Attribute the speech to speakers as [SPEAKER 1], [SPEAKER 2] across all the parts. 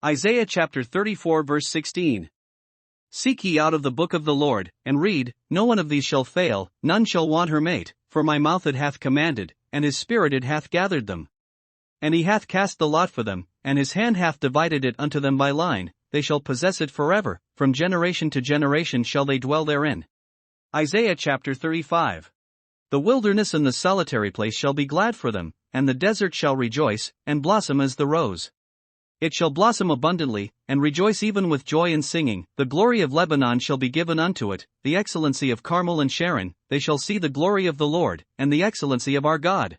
[SPEAKER 1] Isaiah chapter 34 verse 16. Seek ye out of the book of the Lord, and read, no one of these shall fail, none shall want her mate, for my mouth it hath commanded, and his spirit it hath gathered them. And he hath cast the lot for them, and his hand hath divided it unto them by line, they shall possess it forever, from generation to generation shall they dwell therein. Isaiah chapter 35. The wilderness and the solitary place shall be glad for them, and the desert shall rejoice, and blossom as the rose. It shall blossom abundantly, and rejoice even with joy and singing. The glory of Lebanon shall be given unto it, the excellency of Carmel and Sharon. They shall see the glory of the Lord, and the excellency of our God.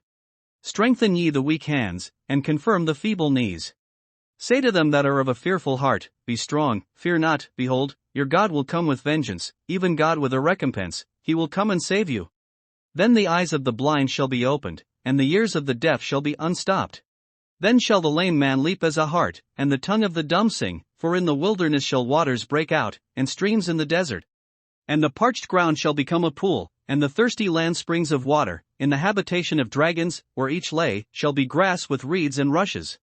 [SPEAKER 1] Strengthen ye the weak hands, and confirm the feeble knees. Say to them that are of a fearful heart, be strong, fear not, behold, your God will come with vengeance, even God with a recompense, he will come and save you. Then the eyes of the blind shall be opened, and the ears of the deaf shall be unstopped. Then shall the lame man leap as a hart, and the tongue of the dumb sing, for in the wilderness shall waters break out, and streams in the desert. And the parched ground shall become a pool, and the thirsty land springs of water. In the habitation of dragons, where each lay, shall be grass with reeds and rushes.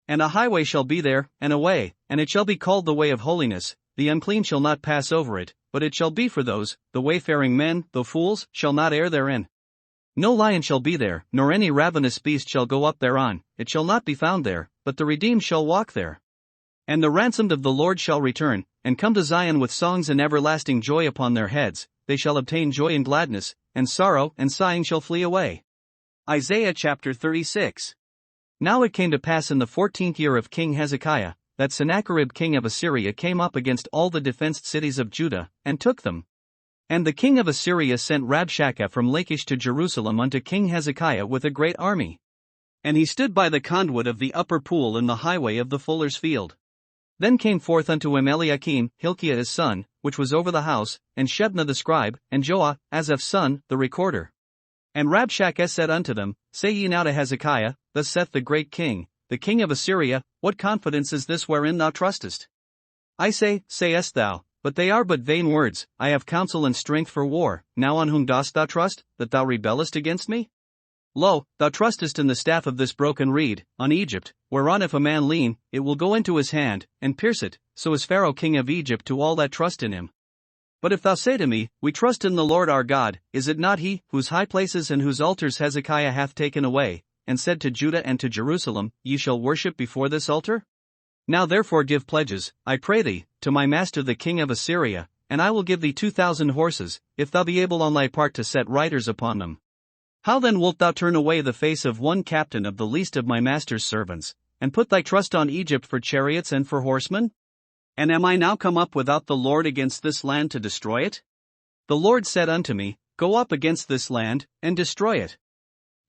[SPEAKER 1] And a highway shall be there, and a way, and it shall be called the way of holiness. The unclean shall not pass over it, but it shall be for those, the wayfaring men, the fools, shall not err therein. No lion shall be there, nor any ravenous beast shall go up thereon, it shall not be found there, but the redeemed shall walk there. And the ransomed of the Lord shall return, and come to Zion with songs and everlasting joy upon their heads. They shall obtain joy and gladness, and sorrow and sighing shall flee away. Isaiah chapter 36. Now it came to pass in the 14th year of King Hezekiah, that Sennacherib king of Assyria came up against all the defenced cities of Judah, and took them. And the king of Assyria sent Rabshakeh from Lachish to Jerusalem unto King Hezekiah with a great army. And he stood by the conduit of the upper pool in the highway of the fuller's field. Then came forth unto him Eliakim, Hilkiah his son, which was over the house, and Shebna the scribe, and Joah, Asaph's son, the recorder. And Rabshakeh said unto them, Say ye now to Hezekiah, Thus saith the great king, the king of Assyria, What confidence is this wherein thou trustest? I say, sayest thou, but they are but vain words. I have counsel and strength for war. Now on whom dost thou trust, that thou rebellest against me? Lo, thou trustest in the staff of this broken reed, on Egypt, whereon if a man lean, it will go into his hand, and pierce it, so is Pharaoh king of Egypt to all that trust in him. But if thou say to me, We trust in the Lord our God, is it not he, whose high places and whose altars Hezekiah hath taken away, and said to Judah and to Jerusalem, Ye shall worship before this altar? Now therefore give pledges, I pray thee, to my master the king of Assyria, and I will give thee 2,000 horses, if thou be able on thy part to set riders upon them. How then wilt thou turn away the face of one captain of the least of my master's servants, and put thy trust on Egypt for chariots and for horsemen? And am I now come up without the Lord against this land to destroy it? The Lord said unto me, Go up against this land, and destroy it.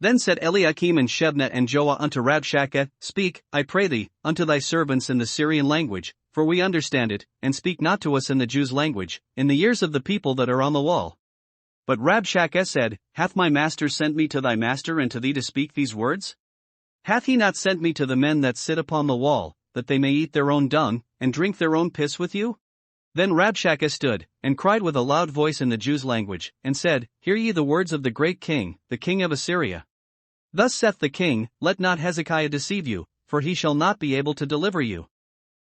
[SPEAKER 1] Then said Eliakim and Shebna and Joah unto Rabshakeh, Speak, I pray thee, unto thy servants in the Syrian language, for we understand it, and speak not to us in the Jews' language, in the ears of the people that are on the wall. But Rabshakeh said, Hath my master sent me to thy master and to thee to speak these words? Hath he not sent me to the men that sit upon the wall, that they may eat their own dung, and drink their own piss with you? Then Rabshakeh stood, and cried with a loud voice in the Jews' language, and said, Hear ye the words of the great king, the king of Assyria. Thus saith the king, Let not Hezekiah deceive you, for he shall not be able to deliver you.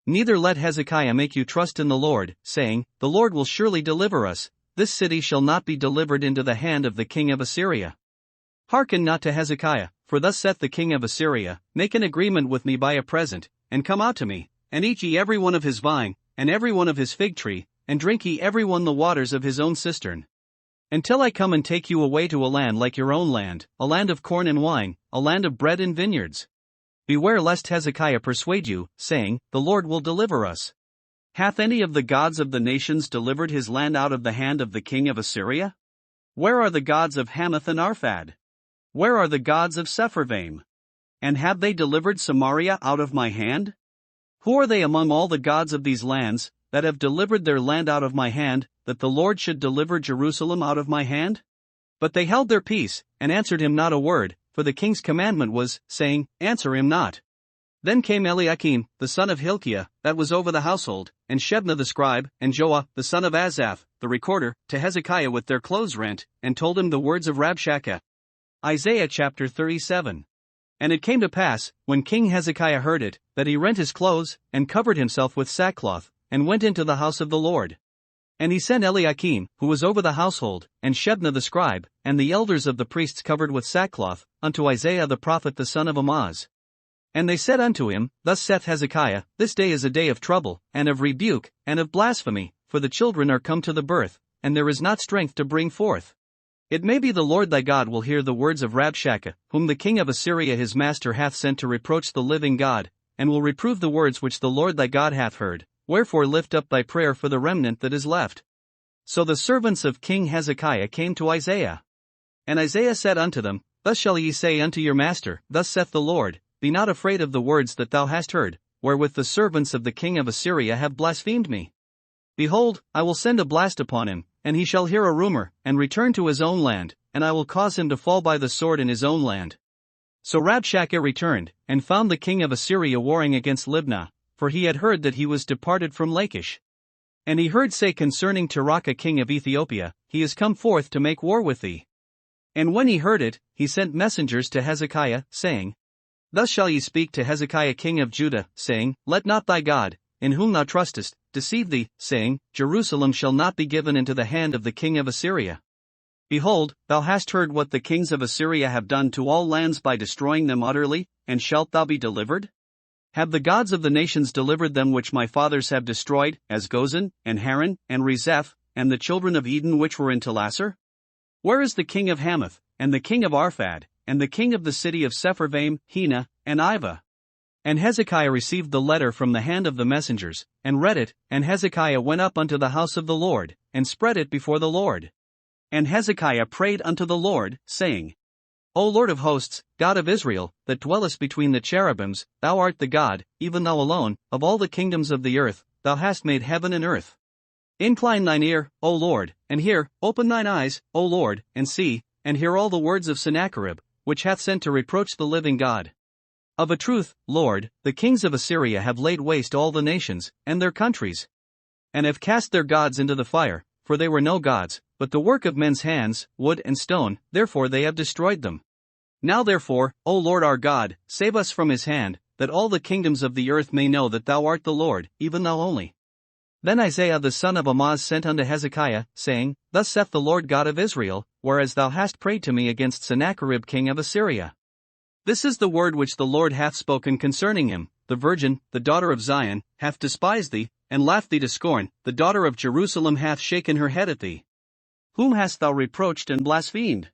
[SPEAKER 1] Neither let Hezekiah make you trust in the Lord, saying, The Lord will surely deliver us, this city shall not be delivered into the hand of the king of Assyria. Hearken not to Hezekiah, for thus saith the king of Assyria, Make an agreement with me by a present, and come out to me, and eat ye every one of his vine, and every one of his fig tree, and drink ye every one the waters of his own cistern. Until I come and take you away to a land like your own land, a land of corn and wine, a land of bread and vineyards. Beware lest Hezekiah persuade you, saying, The Lord will deliver us. Hath any of the gods of the nations delivered his land out of the hand of the king of Assyria? Where are the gods of Hamath and Arphad? Where are the gods of Sepharvaim? And have they delivered Samaria out of my hand? Who are they among all the gods of these lands, that have delivered their land out of my hand, that the Lord should deliver Jerusalem out of my hand? But they held their peace, and answered him not a word, for the king's commandment was, saying, Answer him not. Then came Eliakim, the son of Hilkiah, that was over the household, and Shebna the scribe, and Joah, the son of Asaph, the recorder, to Hezekiah with their clothes rent, and told him the words of Rabshakeh. Isaiah chapter 37. And it came to pass, when King Hezekiah heard it, that he rent his clothes, and covered himself with sackcloth, and went into the house of the Lord. And he sent Eliakim, who was over the household, and Shebna the scribe, and the elders of the priests covered with sackcloth, unto Isaiah the prophet the son of Amoz. And they said unto him, Thus saith Hezekiah, This day is a day of trouble, and of rebuke, and of blasphemy, for the children are come to the birth, and there is not strength to bring forth. It may be the Lord thy God will hear the words of Rabshakeh, whom the king of Assyria his master hath sent to reproach the living God, and will reprove the words which the Lord thy God hath heard, wherefore lift up thy prayer for the remnant that is left. So the servants of King Hezekiah came to Isaiah. And Isaiah said unto them, Thus shall ye say unto your master, Thus saith the Lord, Be not afraid of the words that thou hast heard, wherewith the servants of the king of Assyria have blasphemed me. Behold, I will send a blast upon him, and he shall hear a rumor, and return to his own land, and I will cause him to fall by the sword in his own land. So Rabshakeh returned, and found the king of Assyria warring against Libnah, for he had heard that he was departed from Lachish. And he heard say concerning Tirhakah king of Ethiopia, He is come forth to make war with thee. And when he heard it, he sent messengers to Hezekiah, saying, Thus shall ye speak to Hezekiah king of Judah, saying, Let not thy God, in whom thou trustest, deceive thee, saying, Jerusalem shall not be given into the hand of the king of Assyria. Behold, thou hast heard what the kings of Assyria have done to all lands by destroying them utterly, and shalt thou be delivered? Have the gods of the nations delivered them which my fathers have destroyed, as Gozan, and Haran, and Rezeph, and the children of Eden which were in Telasar? Where is the king of Hamath, and the king of Arphad, and the king of the city of Sepharvaim, Hena, and Ivah? And Hezekiah received the letter from the hand of the messengers, and read it, and Hezekiah went up unto the house of the Lord, and spread it before the Lord. And Hezekiah prayed unto the Lord, saying, O Lord of hosts, God of Israel, that dwellest between the cherubims, thou art the God, even thou alone, of all the kingdoms of the earth, thou hast made heaven and earth. Incline thine ear, O Lord, and hear, open thine eyes, O Lord, and see, and hear all the words of Sennacherib, which hath sent to reproach the living God. Of a truth, Lord, the kings of Assyria have laid waste all the nations, and their countries, and have cast their gods into the fire, for they were no gods, but the work of men's hands, wood and stone, therefore they have destroyed them. Now therefore, O Lord our God, save us from his hand, that all the kingdoms of the earth may know that thou art the Lord, even thou only. Then Isaiah the son of Amoz sent unto Hezekiah, saying, Thus saith the Lord God of Israel, whereas thou hast prayed to me against Sennacherib king of Assyria. This is the word which the Lord hath spoken concerning him, the virgin, the daughter of Zion, hath despised thee, and laughed thee to scorn, the daughter of Jerusalem hath shaken her head at thee. Whom hast thou reproached and blasphemed?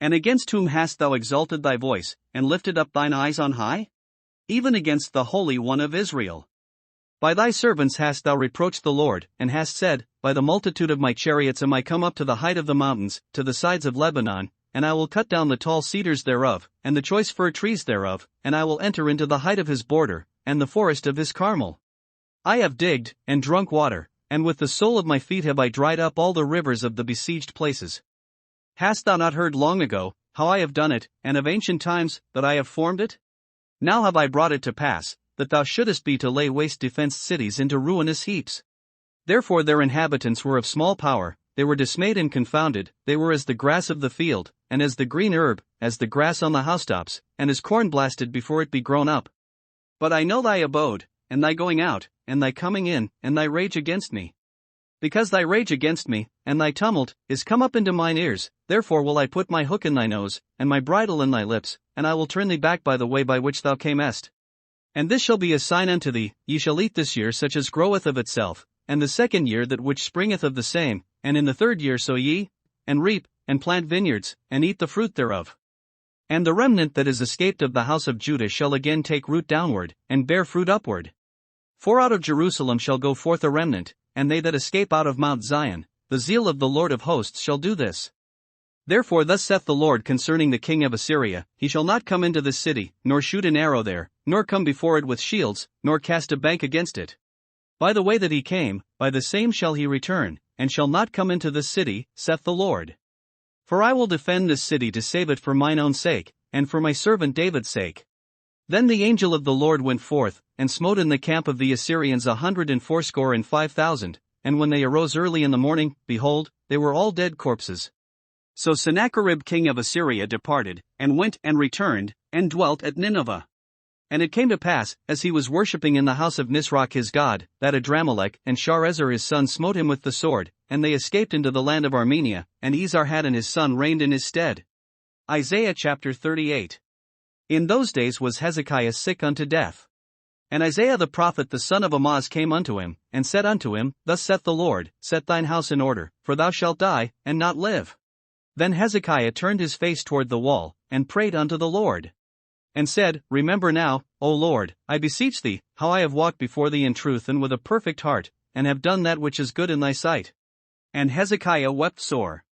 [SPEAKER 1] And against whom hast thou exalted thy voice, and lifted up thine eyes on high? Even against the Holy One of Israel. By thy servants hast thou reproached the Lord, and hast said, By the multitude of my chariots am I come up to the height of the mountains, to the sides of Lebanon, and I will cut down the tall cedars thereof, and the choice fir trees thereof, and I will enter into the height of his border, and the forest of his Carmel. I have digged, and drunk water, and with the sole of my feet have I dried up all the rivers of the besieged places. Hast thou not heard long ago, how I have done it, and of ancient times, that I have formed it? Now have I brought it to pass, that thou shouldest be to lay waste defenced cities into ruinous heaps. Therefore their inhabitants were of small power, they were dismayed and confounded, they were as the grass of the field, and as the green herb, as the grass on the housetops, and as corn blasted before it be grown up. But I know thy abode, and thy going out, and thy coming in, and thy rage against me. Because thy rage against me, and thy tumult, is come up into mine ears, therefore will I put my hook in thy nose, and my bridle in thy lips, and I will turn thee back by the way by which thou camest. And this shall be a sign unto thee, ye shall eat this year such as groweth of itself, and the second year that which springeth of the same, and in the third year sow ye, and reap, and plant vineyards, and eat the fruit thereof. And the remnant that is escaped of the house of Judah shall again take root downward, and bear fruit upward. For out of Jerusalem shall go forth a remnant, and they that escape out of Mount Zion, the zeal of the Lord of hosts shall do this. Therefore thus saith the Lord concerning the king of Assyria, He shall not come into this city, nor shoot an arrow there, nor come before it with shields, nor cast a bank against it. By the way that he came, by the same shall he return, and shall not come into this city, saith the Lord. For I will defend this city to save it for mine own sake, and for my servant David's sake. Then the angel of the Lord went forth, and smote in the camp of the Assyrians 185,000, and when they arose early in the morning, behold, they were all dead corpses. So Sennacherib king of Assyria departed, and went and returned, and dwelt at Nineveh. And it came to pass, as he was worshipping in the house of Nisroch his god, that Adramelech and Sharezer his son smote him with the sword, and they escaped into the land of Armenia, and Esarhaddon his son reigned in his stead. Isaiah chapter 38. In those days was Hezekiah sick unto death. And Isaiah the prophet the son of Amoz came unto him, and said unto him, Thus saith the Lord, Set thine house in order, for thou shalt die, and not live. Then Hezekiah turned his face toward the wall, and prayed unto the Lord. And said, Remember now, O Lord, I beseech thee, how I have walked before thee in truth and with a perfect heart, and have done that which is good in thy sight. And Hezekiah wept sore.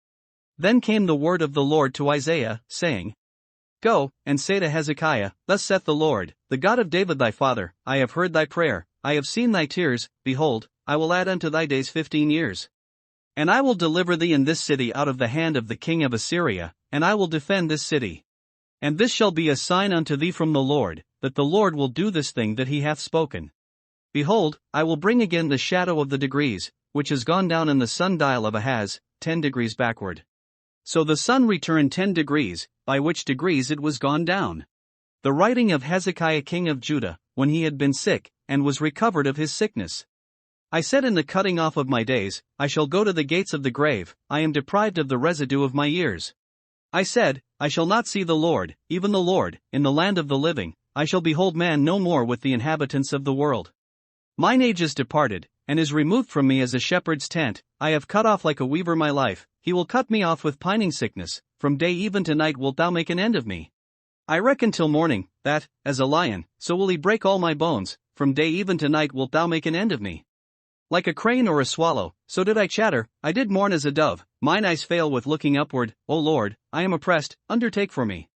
[SPEAKER 1] Then came the word of the Lord to Isaiah, saying, Go, and say to Hezekiah, Thus saith the Lord, the God of David thy father, I have heard thy prayer, I have seen thy tears, behold, I will add unto thy days 15 years. And I will deliver thee in this city out of the hand of the king of Assyria, and I will defend this city. And this shall be a sign unto thee from the Lord, that the Lord will do this thing that he hath spoken. Behold, I will bring again the shadow of the degrees, which is gone down in the sundial of Ahaz, 10 degrees backward. So the sun returned 10 degrees, by which degrees it was gone down. The writing of Hezekiah king of Judah, when he had been sick, and was recovered of his sickness. I said in the cutting off of my days, I shall go to the gates of the grave, I am deprived of the residue of my years. I said, I shall not see the Lord, even the Lord, in the land of the living, I shall behold man no more with the inhabitants of the world. Mine age is departed, and is removed from me as a shepherd's tent, I have cut off like a weaver my life, he will cut me off with pining sickness, from day even to night wilt thou make an end of me. I reckon till morning, that, as a lion, so will he break all my bones, from day even to night wilt thou make an end of me. Like a crane or a swallow, so did I chatter, I did mourn as a dove, mine eyes fail with looking upward, O Lord, I am oppressed, undertake for me.